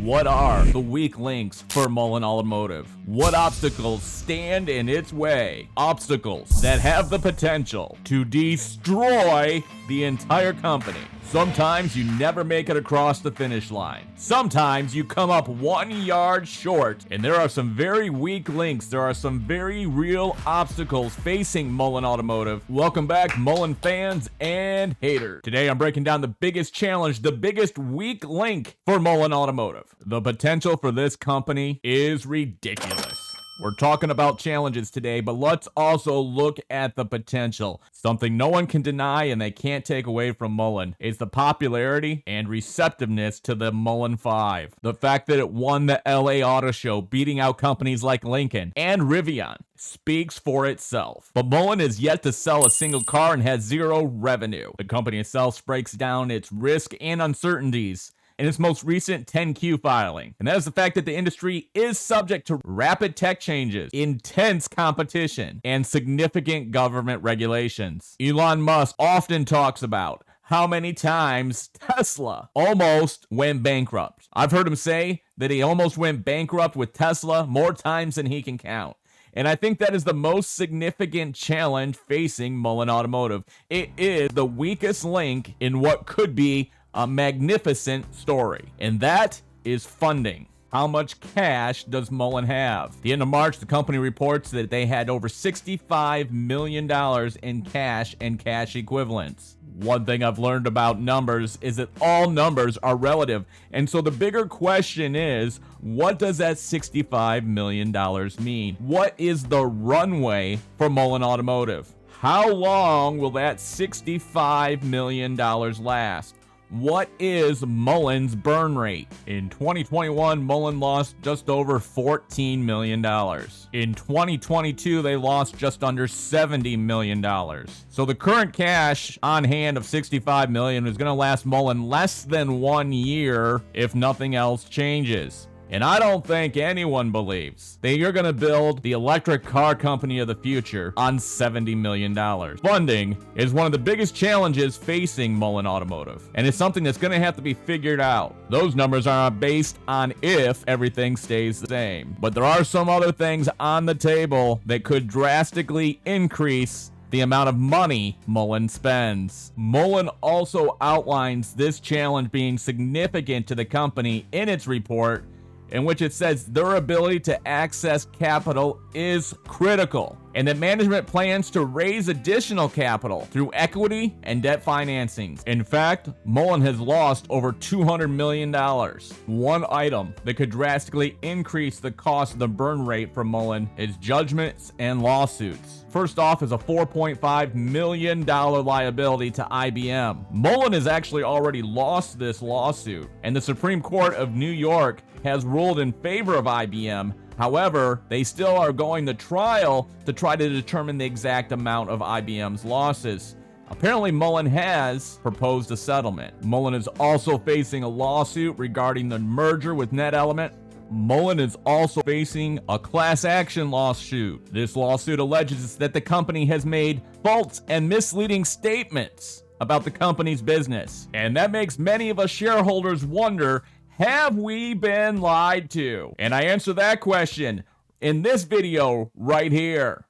What are the weak links for Mullen Automotive? What obstacles stand in its way? Obstacles that have the potential to destroy the entire company. Sometimes you never make it across the finish line. Sometimes you come up 1 yard short, and there are some very weak links. There are some very real obstacles facing Mullen Automotive. Welcome back, Mullen fans and haters. Today I'm breaking down the biggest challenge, the biggest weak link for Mullen Automotive. The potential for this company is ridiculous. We're talking about challenges today, but let's also look at the potential. Something no one can deny and they can't take away from Mullen is the popularity and receptiveness to the Mullen 5. The fact that it won the LA Auto Show, beating out companies like Lincoln and Rivian, speaks for itself. But Mullen is yet to sell a single car and has zero revenue. The company itself breaks down its risk and uncertainties in its most recent 10Q filing. And that is the fact that the industry is subject to rapid tech changes, intense competition, and significant government regulations. Elon Musk often talks about how many times Tesla almost went bankrupt. I've heard him say that he almost went bankrupt with Tesla more times than he can count. And I think that is the most significant challenge facing Mullen Automotive. It is the weakest link in what could be a magnificent story, and that is funding. How much cash does Mullen have? At the end of March, the company reports that they had over $65 million in cash and cash equivalents. One thing I've learned about numbers is that all numbers are relative, and so the bigger question is, what does that $65 million mean? What is the runway for Mullen Automotive? How long will that $65 million last? What is Mullen's burn rate? In 2021, Mullen lost just over $14 million. In 2022, they lost just under $70 million. So the current cash on hand of $65 million is going to last Mullen less than 1 year if nothing else changes. And I don't think anyone believes that you're going to build the electric car company of the future on $70 million. Funding is one of the biggest challenges facing Mullen Automotive, and it's something that's going to have to be figured out. Those numbers are based on if everything stays the same. But there are some other things on the table that could drastically increase the amount of money Mullen spends. Mullen also outlines this challenge being significant to the company in its report, in which it says their ability to access capital is critical, and that management plans to raise additional capital through equity and debt financings. In fact, Mullen has lost over $200 million. One item that could drastically increase the cost of the burn rate for Mullen is judgments and lawsuits. First off is a $4.5 million liability to IBM. Mullen has actually already lost this lawsuit, and the Supreme Court of New York has ruled in favor of IBM. However, they still are going to trial to try to determine the exact amount of IBM's losses. Apparently, Mullen has proposed a settlement. Mullen is also facing a lawsuit regarding the merger with NetElement. Mullen is also facing a class action lawsuit. This lawsuit alleges that the company has made false and misleading statements about the company's business. And that makes many of us shareholders wonder, have we been lied to? And I answer that question in this video right here.